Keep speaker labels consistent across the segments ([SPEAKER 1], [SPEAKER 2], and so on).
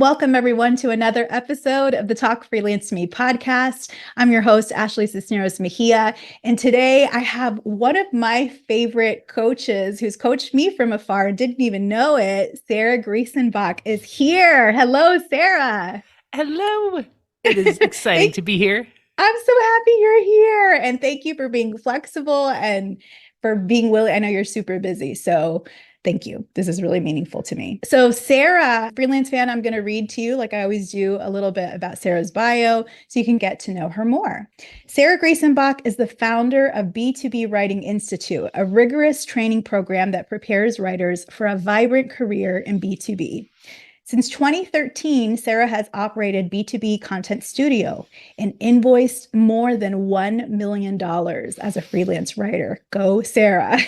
[SPEAKER 1] Welcome, everyone, to another episode of the Talk Freelance to Me podcast. I'm your host, Ashley Mejia. And today I have one of my favorite coaches who's coached me from afar and didn't even know it. Sarah Greesonbach is here. Hello, Sarah.
[SPEAKER 2] Hello. It is exciting
[SPEAKER 1] Thank
[SPEAKER 2] to be here.
[SPEAKER 1] I'm so happy you're here. And thank you for being flexible and for being willing. I know you're super busy. So thank you. This is really meaningful to me. So, Sarah, freelance fan, I'm going to read to you, like I always do, a little bit about Sarah's bio so you can get to know her more. Sarah Greesonbach is the founder of B2B Writing Institute, a rigorous training program that prepares writers for a vibrant career in B2B. Since 2013, Sarah has operated B2B Content Studio and invoiced more than $1 million as a freelance writer. Go, Sarah.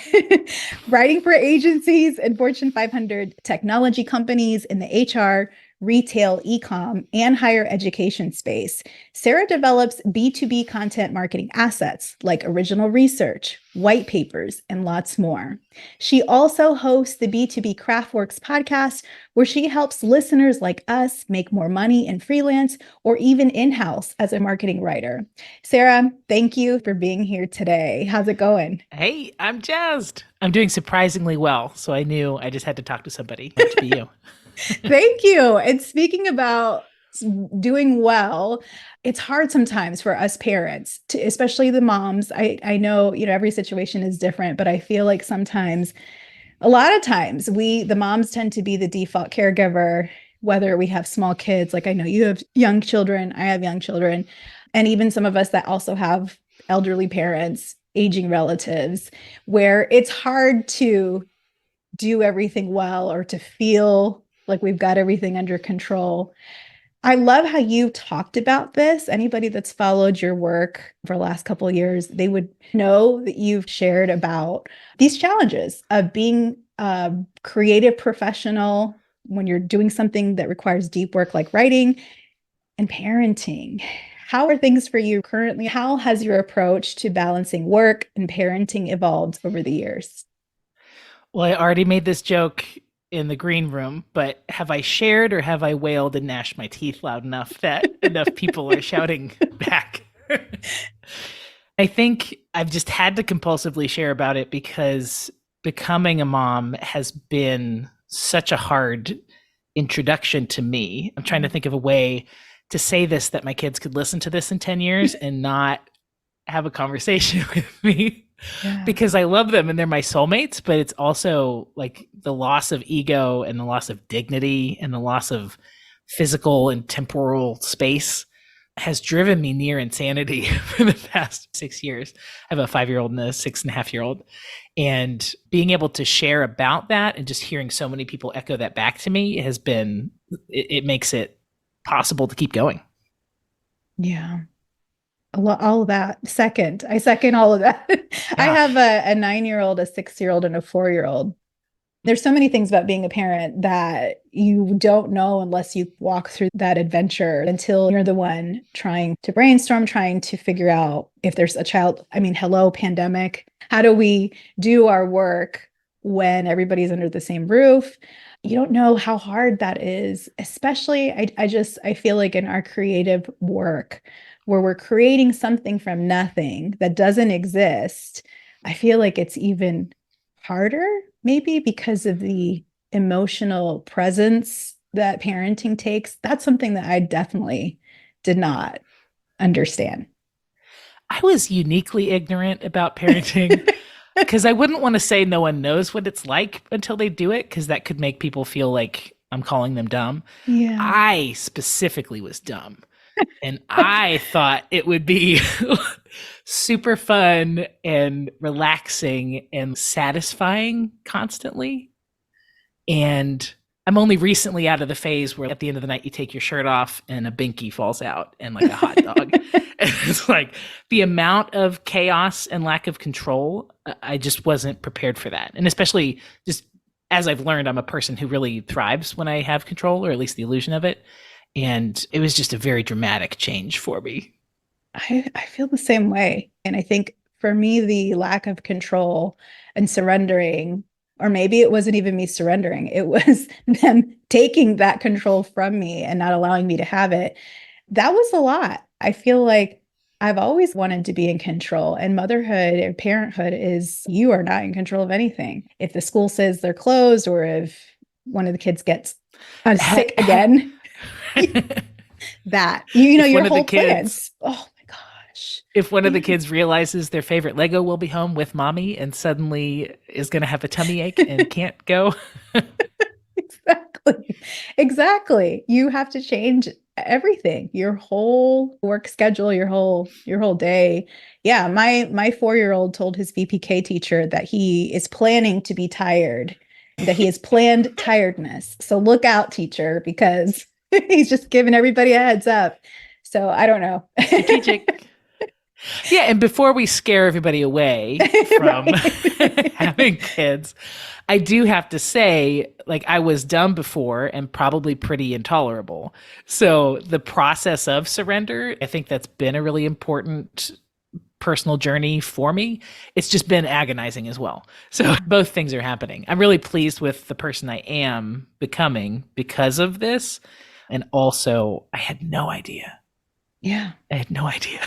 [SPEAKER 1] Writing for agencies and Fortune 500 technology companies in the HR, retail, e-com, and higher education space. Sarah develops B2B content marketing assets like original research, white papers, and lots more. She also hosts the B2B Craftworks podcast, where she helps listeners like us make more money in freelance or even in-house as a marketing writer. Sarah, thank you for being here today. How's it going?
[SPEAKER 2] Hey, I'm jazzed. I'm doing surprisingly well, so I knew I just had to talk to somebody. It to be you.
[SPEAKER 1] Thank you. And speaking about doing well, it's hard sometimes for us parents, to, especially the moms. I know, every situation is different, but I feel like sometimes, a lot of times, the moms tend to be the default caregiver, whether we have small kids. Like I know you have young children, I have young children, and even some of us that also have elderly parents, aging relatives, where it's hard to do everything well or to feel like we've got everything under control. I love how you talked about this. Anybody that's followed your work for the last couple of years, they would know that you've shared about these challenges of being a creative professional when you're doing something that requires deep work like writing and parenting. How are things for you currently? How has your approach to balancing work and parenting evolved over the years?
[SPEAKER 2] Well, I already made this joke in the green room, but have I shared or have I wailed and gnashed my teeth loud enough that enough people are shouting back? I think I've just had to compulsively share about it because becoming a mom has been such a hard introduction to me. I'm trying to think of a way to say this that my kids could listen to this in 10 years and not have a conversation with me.
[SPEAKER 1] Yeah.
[SPEAKER 2] Because I love them and they're my soulmates, but it's also like the loss of ego and the loss of dignity and the loss of physical and temporal space has driven me near insanity for the past 6 years. I have a 5-year-old and a 6.5-year-old. And being able to share about that and just hearing so many people echo that back to me has been, it makes it possible to keep going.
[SPEAKER 1] Yeah. All of that. I second all of that. I
[SPEAKER 2] Yeah.
[SPEAKER 1] have a 9-year-old, a 6-year-old, and a 4-year-old. There's so many things about being a parent that you don't know unless you walk through that adventure until you're the one trying to brainstorm, trying to figure out if there's a child. I mean, hello, pandemic. How do we do our work when everybody's under the same roof? You don't know how hard that is, especially I feel like in our creative work where we're creating something from nothing that doesn't exist. I feel like it's even harder, maybe because of the emotional presence that parenting takes. That's something that I definitely did not understand.
[SPEAKER 2] I was uniquely ignorant about parenting because I wouldn't want to say no one knows what it's like until they do it, because that could make people feel like I'm calling them dumb.
[SPEAKER 1] Yeah.
[SPEAKER 2] I specifically was dumb. And I thought it would be super fun and relaxing and satisfying constantly. And I'm only recently out of the phase where at the end of the night you take your shirt off and a binky falls out and like a hot dog. And it's like the amount of chaos and lack of control, I just wasn't prepared for that. And especially just as I've learned, I'm a person who really thrives when I have control, or at least the illusion of it. And it was just a very dramatic change for me.
[SPEAKER 1] I feel the same way. And I think for me, the lack of control and surrendering Or maybe it wasn't even me surrendering. It was them taking that control from me and not allowing me to have it. That was a lot. I feel like I've always wanted to be in control, and motherhood or parenthood is you are not in control of anything. If the school says they're closed, or if one of the kids gets sick again, that
[SPEAKER 2] if
[SPEAKER 1] your
[SPEAKER 2] one of the
[SPEAKER 1] whole
[SPEAKER 2] kids
[SPEAKER 1] plans. Oh my gosh.
[SPEAKER 2] if one of the kids realizes their favorite Lego will be home with mommy and suddenly is going to have a tummy ache and can't go.
[SPEAKER 1] Exactly. Exactly. You have to change everything, your whole work schedule, your whole day. Yeah, my 4-year-old told his VPK teacher that he is planning to be tired, that he has planned tiredness. So look out, teacher, because he's just giving everybody a heads up. So I don't know.
[SPEAKER 2] Strategic. Yeah, and before we scare everybody away from having kids, I do have to say, like, I was dumb before and probably pretty intolerable. So the process of surrender, I think that's been a really important personal journey for me. It's just been agonizing as well. So both things are happening. I'm really pleased with the person I am becoming because of this. And also, I had no idea.
[SPEAKER 1] Yeah.
[SPEAKER 2] I had no idea.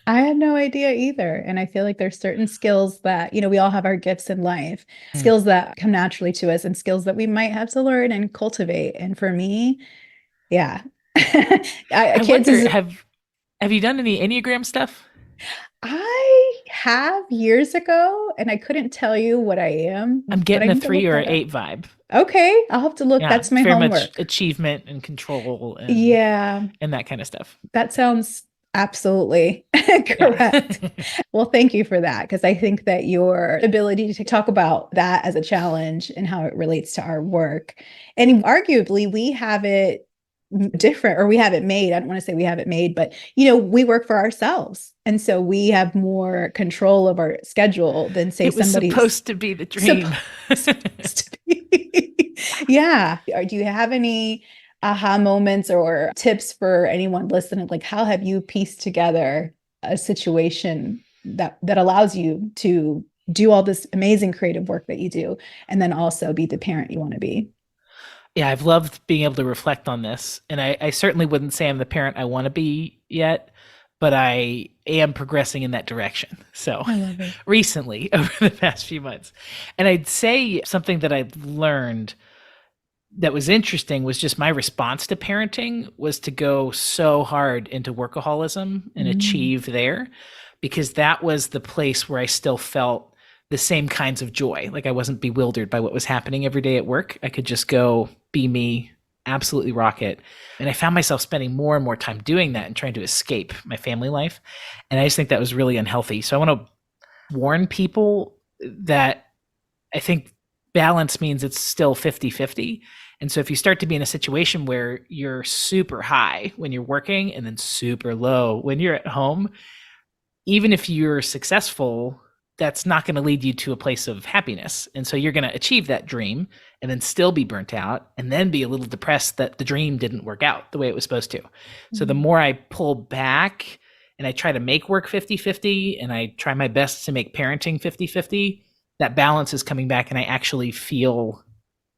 [SPEAKER 1] I had no idea either. And I feel like there's certain skills that, we all have our gifts in life, skills that come naturally to us and skills that we might have to learn and cultivate. And for me, yeah.
[SPEAKER 2] I
[SPEAKER 1] Kids
[SPEAKER 2] wonder,
[SPEAKER 1] is
[SPEAKER 2] have you done any Enneagram stuff?
[SPEAKER 1] I have years ago, and I couldn't tell you what I am,
[SPEAKER 2] I'm
[SPEAKER 1] but I
[SPEAKER 2] getting a
[SPEAKER 1] need to
[SPEAKER 2] 3
[SPEAKER 1] look
[SPEAKER 2] or
[SPEAKER 1] that up.
[SPEAKER 2] 8 vibe.
[SPEAKER 1] Okay, I'll have to look.
[SPEAKER 2] Yeah,
[SPEAKER 1] That's
[SPEAKER 2] it's
[SPEAKER 1] my
[SPEAKER 2] very much
[SPEAKER 1] homework.
[SPEAKER 2] achievement and control
[SPEAKER 1] Yeah,
[SPEAKER 2] and that kind of stuff.
[SPEAKER 1] that sounds absolutely
[SPEAKER 2] Yeah.
[SPEAKER 1] correct. Well, thank you for that, because I think that your ability to talk about that as a challenge and how it relates to our work, and arguably we have it different, or we have it made. I don't want to say we have it made, but we work for ourselves. And so we have more control of our schedule than, say,
[SPEAKER 2] It was
[SPEAKER 1] somebody's
[SPEAKER 2] supposed to be the dream.
[SPEAKER 1] supposed to be. Yeah. Do you have any aha moments or tips for anyone listening? Like, how have you pieced together a situation that allows you to do all this amazing creative work that you do, and then also be the parent you want to be?
[SPEAKER 2] Yeah, I've loved being able to reflect on this. And I certainly wouldn't say I'm the parent I want to be yet, but I am progressing in that direction. So
[SPEAKER 1] I love it.
[SPEAKER 2] recently, over the past few months. And I'd say something that I've learned that was interesting was just my response to parenting was to go so hard into workaholism and achieve there, because that was the place where I still felt the same kinds of joy. Like, I wasn't bewildered by what was happening every day at work. I could just go be me, absolutely rock it. And I found myself spending more and more time doing that and trying to escape my family life. And I just think that was really unhealthy. So I want to warn people that I think balance means it's still 50-50. And so if you start to be in a situation where you're super high when you're working and then super low when you're at home, even if you're successful, that's not going to lead you to a place of happiness. And so you're going to achieve that dream and then still be burnt out and then be a little depressed that the dream didn't work out the way it was supposed to. So the more I pull back and I try to make work 50-50 and I try my best to make parenting 50-50, that balance is coming back and I actually feel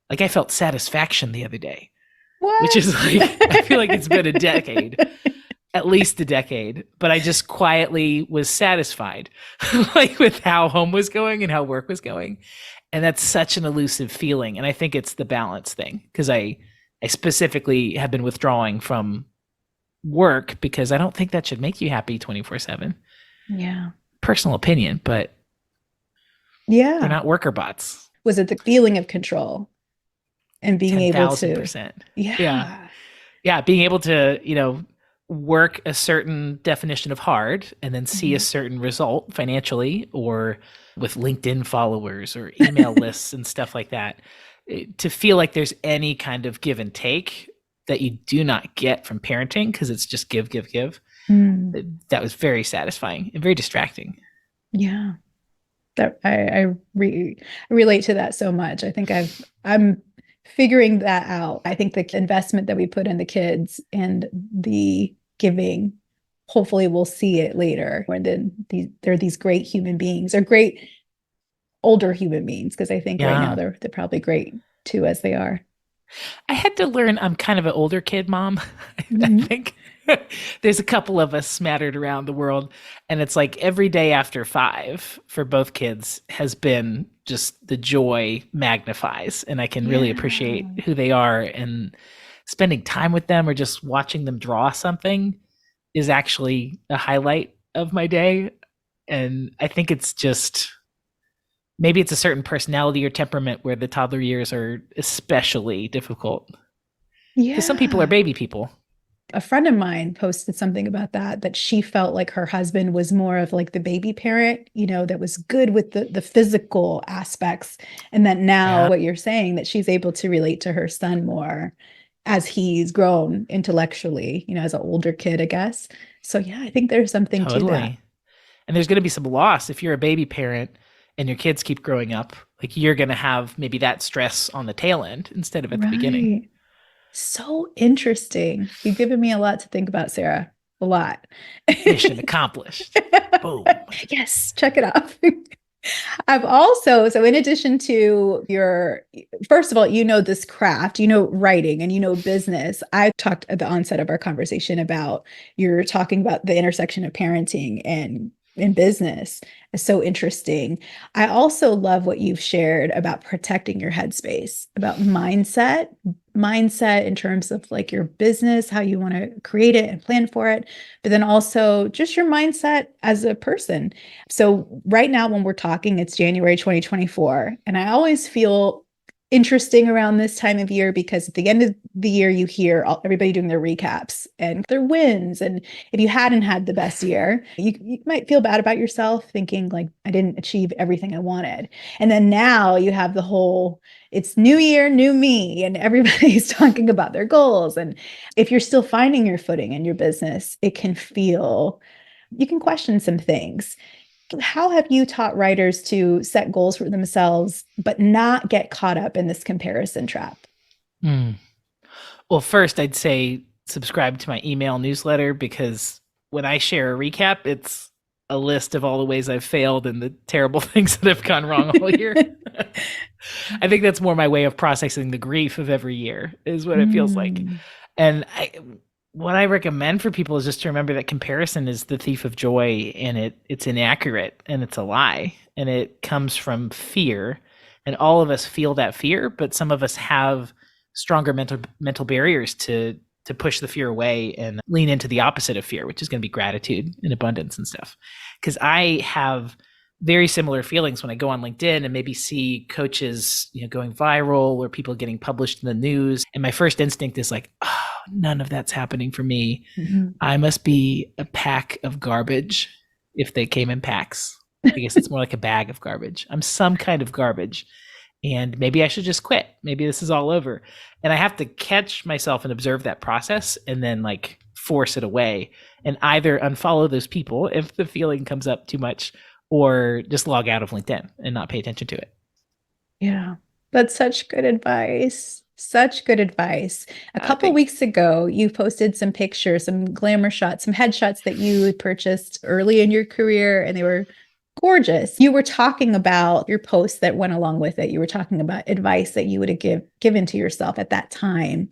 [SPEAKER 2] like I felt satisfaction the other day.
[SPEAKER 1] What?
[SPEAKER 2] Which is like, I feel like it's been a decade. At least a decade, but I just quietly was satisfied like with how home was going and how work was going. And that's such an elusive feeling. And I think it's the balance thing, because I specifically have been withdrawing from work because I don't think that should make you happy 24/7.
[SPEAKER 1] Yeah.
[SPEAKER 2] Personal opinion, but
[SPEAKER 1] Yeah.
[SPEAKER 2] they're not worker bots.
[SPEAKER 1] Was it the feeling of control and being able to
[SPEAKER 2] 10,000%.
[SPEAKER 1] Yeah.
[SPEAKER 2] Yeah, being able to, work a certain definition of hard and then see a certain result financially or with LinkedIn followers or email lists and stuff like that, to feel like there's any kind of give and take that you do not get from parenting because it's just give. That was very satisfying and very distracting.
[SPEAKER 1] Yeah. That I relate to that so much. I think I'm figuring that out. I think the investment that we put in the kids and the giving, hopefully we'll see it later. Or then they're these great human beings. They're great older human beings, because I think right now
[SPEAKER 2] Yeah.
[SPEAKER 1] they're probably great too as they are.
[SPEAKER 2] I had to learn I'm kind of an older kid mom. I
[SPEAKER 1] Mhm.
[SPEAKER 2] think there's a couple of us smattered around the world. And it's like every day after 5 for both kids has been just the joy magnifies. And I can really
[SPEAKER 1] Yeah.
[SPEAKER 2] appreciate who they are. And spending time with them or just watching them draw something is actually a highlight of my day. And I think it's just maybe it's a certain personality or temperament where the toddler years are especially difficult because some people are
[SPEAKER 1] Yeah.
[SPEAKER 2] baby people.
[SPEAKER 1] A friend of mine posted something about that she felt like her husband was more of like the baby parent, that was good with the physical aspects. And that now
[SPEAKER 2] Yeah,
[SPEAKER 1] what you're saying, that she's able to relate to her son more as he's grown intellectually, as an older kid, I guess. So yeah, I think there's something to that.
[SPEAKER 2] totally. And there's going to be some loss if you're a baby parent and your kids keep growing up. Like you're going to have maybe that stress on the tail end instead of at the beginning.
[SPEAKER 1] Right. So interesting. You've given me a lot to think about, Sarah. A lot.
[SPEAKER 2] Mission accomplished. Boom.
[SPEAKER 1] Yes, check it off. I've also, so in addition to your, first of all, this craft, writing, and business. I talked at the onset of our conversation about you're talking about the intersection of parenting and in business. It's so interesting. I also love what you've shared about protecting your headspace, about mindset in terms of like your business, how you want to create it and plan for it, but then also just your mindset as a person. So right now when we're talking, it's January 2024, and I always feel interesting around this time of year because at the end of the year you hear everybody doing their recaps and their wins, and if you hadn't had the best year, you might feel bad about yourself thinking like I didn't achieve everything I wanted. And then now you have the whole, it's new year, new me, and everybody's talking about their goals. And if you're still finding your footing in your business, it can feel, you can question some things. How have you taught writers to set goals for themselves, but not get caught up in this comparison trap?
[SPEAKER 2] Mm. Well, first, I'd say subscribe to my email newsletter because when I share a recap, it's a list of all the ways I've failed and the terrible things that have gone wrong all year. I think that's more my way of processing the grief of every year, is what it feels like.
[SPEAKER 1] Mm,
[SPEAKER 2] And what I recommend for people is just to remember that comparison is the thief of joy, and it's inaccurate and it's a lie, and it comes from fear. And all of us feel that fear, but some of us have stronger mental barriers to push the fear away and lean into the opposite of fear, which is going to be gratitude and abundance and stuff. Because I have very similar feelings when I go on LinkedIn and maybe see coaches, going viral or people getting published in the news. And my first instinct is like, oh, none of that's happening for me.
[SPEAKER 1] mhm.
[SPEAKER 2] I must be a pack of garbage if they came in packs. I guess it's more like a bag of garbage. I'm some kind of garbage. And maybe I should just quit. Maybe this is all over. And I have to catch myself and observe that process and then like force it away and either unfollow those people if the feeling comes up too much or just log out of LinkedIn and not pay attention to it.
[SPEAKER 1] Yeah, that's such good advice. Such good advice. A couple
[SPEAKER 2] Thanks.
[SPEAKER 1] weeks ago, you posted some pictures, some glamour shots, some headshots that you had purchased early in your career, and they were gorgeous. You were talking about your post that went along with it. You were talking about advice that you would have given to yourself at that time.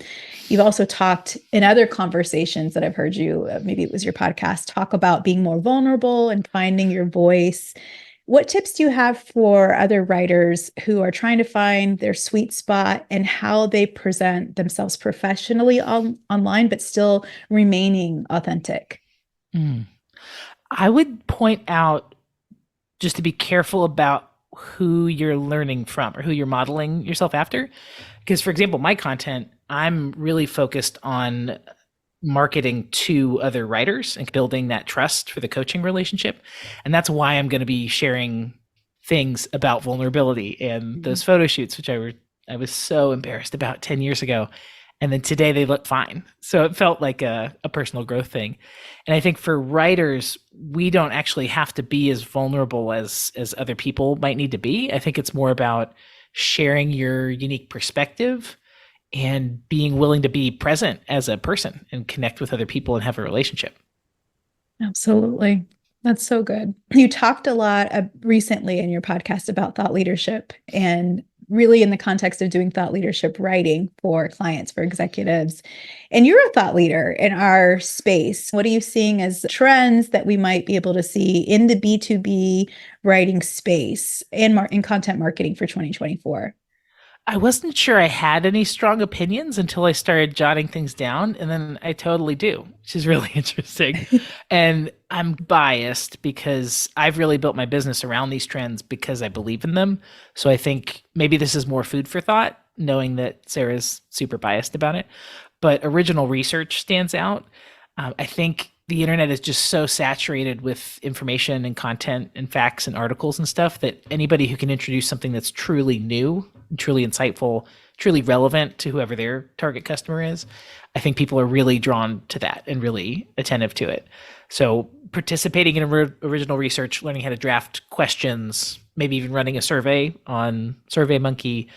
[SPEAKER 1] You've also talked in other conversations that I've heard you, maybe it was your podcast, talk about being more vulnerable and finding your voice. What tips do you have for other writers who are trying to find their sweet spot and how they present themselves professionally online, but still remaining authentic?
[SPEAKER 2] Mm. I would point out just to be careful about who you're learning from or who you're modeling yourself after. Because, for example, my content, I'm really focused on marketing to other writers and building that trust for the coaching relationship. And that's why I'm going to be sharing things about vulnerability and those photo shoots, which I was so embarrassed about 10 years ago. And then today they look fine. So it felt like a personal growth thing. And I think for writers, we don't actually have to be as vulnerable as other people might need to be. I think it's more about sharing your unique perspective and being willing to be present as a person and connect with other people and have a relationship.
[SPEAKER 1] Absolutely. That's so good. You talked a lot recently in your podcast about thought leadership and really in the context of doing thought leadership writing for clients, for executives. And you're a thought leader in our space. What are you seeing as trends that we might be able to see in the B2B writing space and in content marketing for 2024?
[SPEAKER 2] I wasn't sure I had any strong opinions until I started jotting things down, and then I totally do, which is really interesting. And I'm biased because I've really built my business around these trends because I believe in them. So I think maybe this is more food for thought, knowing that Sarah's super biased about it. But original research stands out. I think the internet is just so saturated with information and content and facts and articles and stuff that anybody who can introduce something that's truly new, truly insightful, truly relevant to whoever their target customer is, I think people are really drawn to that and really attentive to it. So participating in original research, learning how to draft questions, maybe even running a survey on SurveyMonkey,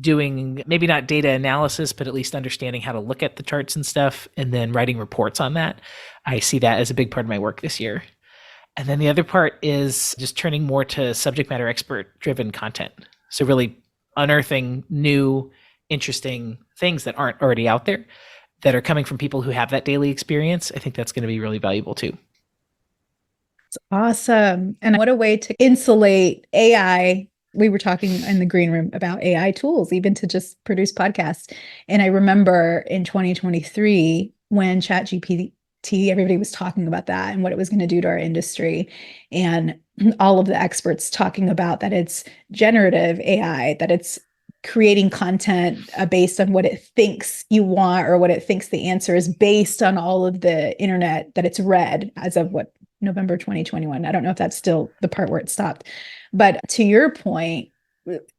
[SPEAKER 2] doing maybe not data analysis, but at least understanding how to look at the charts and stuff, and then writing reports on that. I see that as a big part of my work this year. And then the other part is just turning more to subject matter expert driven content. So really unearthing new, interesting things that aren't already out there that are coming from people who have that daily experience. I think that's going to be really valuable too.
[SPEAKER 1] It's awesome. And what a way to insulate AI. We were talking in the green room about AI tools, even to just produce podcasts. And I remember in 2023, when ChatGPT, everybody was talking about that and what it was going to do to our industry. And all of the experts talking about that it's generative AI, that it's creating content based on what it thinks you want or what it thinks the answer is based on all of the internet that it's read as of November 2021. I don't know if that's still the part where it stopped. But to your point,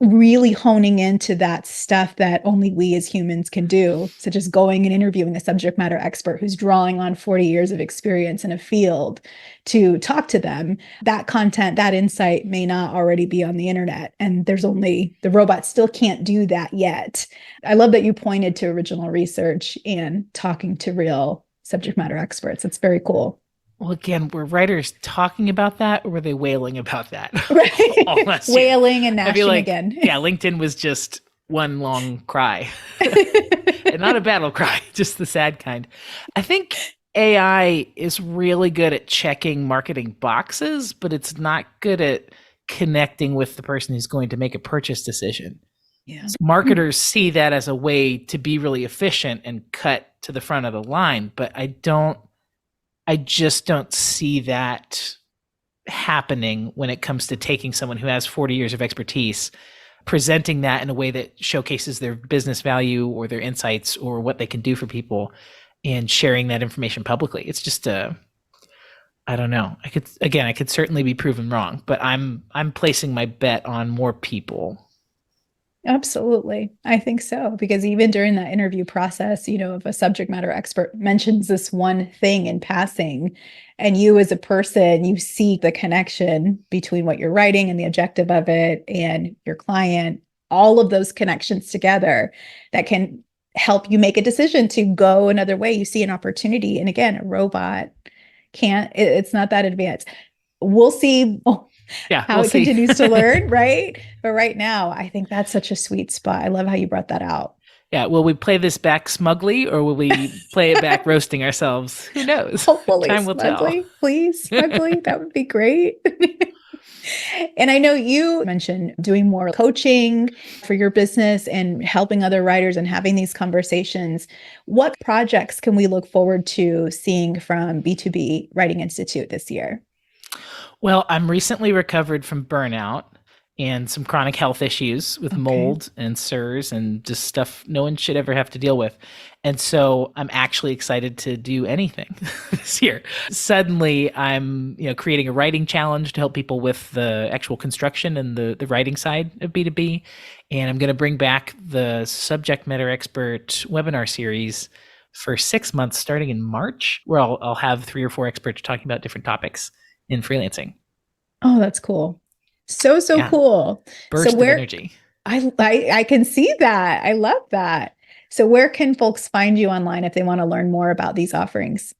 [SPEAKER 1] really honing into that stuff that only we as humans can do, such as going and interviewing a subject matter expert who's drawing on 40 years of experience in a field to talk to them, that content, that insight may not already be on the internet. And the robots still can't do that yet. I love that you pointed to original research and talking to real subject matter experts. It's very cool.
[SPEAKER 2] Well, again, were writers talking about that or were they wailing about that?
[SPEAKER 1] Right. Wailing and gnashing again.
[SPEAKER 2] Yeah, LinkedIn was just one long cry. And not a battle cry, just the sad kind. I think AI is really good at checking marketing boxes, but it's not good at connecting with the person who's going to make a purchase decision.
[SPEAKER 1] Yeah.
[SPEAKER 2] So marketers see that as a way to be really efficient and cut to the front of the line, but I just don't see that happening when it comes to taking someone who has 40 years of expertise, presenting that in a way that showcases their business value or their insights or what they can do for people and sharing that information publicly. It's just I don't know. I could certainly be proven wrong, but I'm placing my bet on more people.
[SPEAKER 1] Absolutely. I think so. Because even during that interview process, if a subject matter expert mentions this one thing in passing, and you as a person, you see the connection between what you're writing and the objective of it and your client, all of those connections together that can help you make a decision to go another way. You see an opportunity. And again, a robot it's not that advanced. We'll see. How it continues to learn, right? But right now, I think that's such a sweet spot. I love how you brought that out.
[SPEAKER 2] Yeah. Will we play this back smugly or will we play it back roasting ourselves? Who knows?
[SPEAKER 1] Hopefully,
[SPEAKER 2] time will
[SPEAKER 1] smugly,
[SPEAKER 2] tell.
[SPEAKER 1] Please, smugly. That would be great. And I know you mentioned doing more coaching for your business and helping other writers and having these conversations. What projects can we look forward to seeing from B2B Writing Institute this year?
[SPEAKER 2] Well, I'm recently recovered from burnout and some chronic health issues with mold and SIRS and just stuff no one should ever have to deal with. And so I'm actually excited to do anything this year. Suddenly I'm, creating a writing challenge to help people with the actual construction and the writing side of B2B. And I'm going to bring back the subject matter expert webinar series for 6 months starting in March, where I'll have 3 or 4 experts talking about different topics in freelancing.
[SPEAKER 1] Oh, that's cool. So cool.
[SPEAKER 2] Burst of energy.
[SPEAKER 1] I can see that. I love that. So where can folks find you online if they want to learn more about these offerings?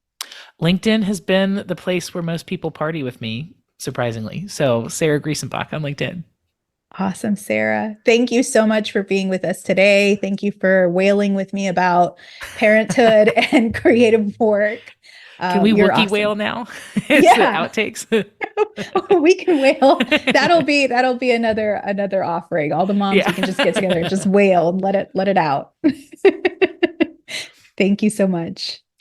[SPEAKER 2] LinkedIn has been the place where most people party with me, surprisingly. So Sarah Greesonbach on LinkedIn.
[SPEAKER 1] Awesome, Sarah. Thank you so much for being with us today. Thank you for wailing with me about parenthood and creative work.
[SPEAKER 2] Can we
[SPEAKER 1] You're
[SPEAKER 2] Wookiee
[SPEAKER 1] awesome.
[SPEAKER 2] whale now? It's the
[SPEAKER 1] Yeah,
[SPEAKER 2] outtakes.
[SPEAKER 1] we can wail. That'll be another offering. All the moms,
[SPEAKER 2] Yeah.
[SPEAKER 1] we can just get together and just wail and let it out. Thank you so much.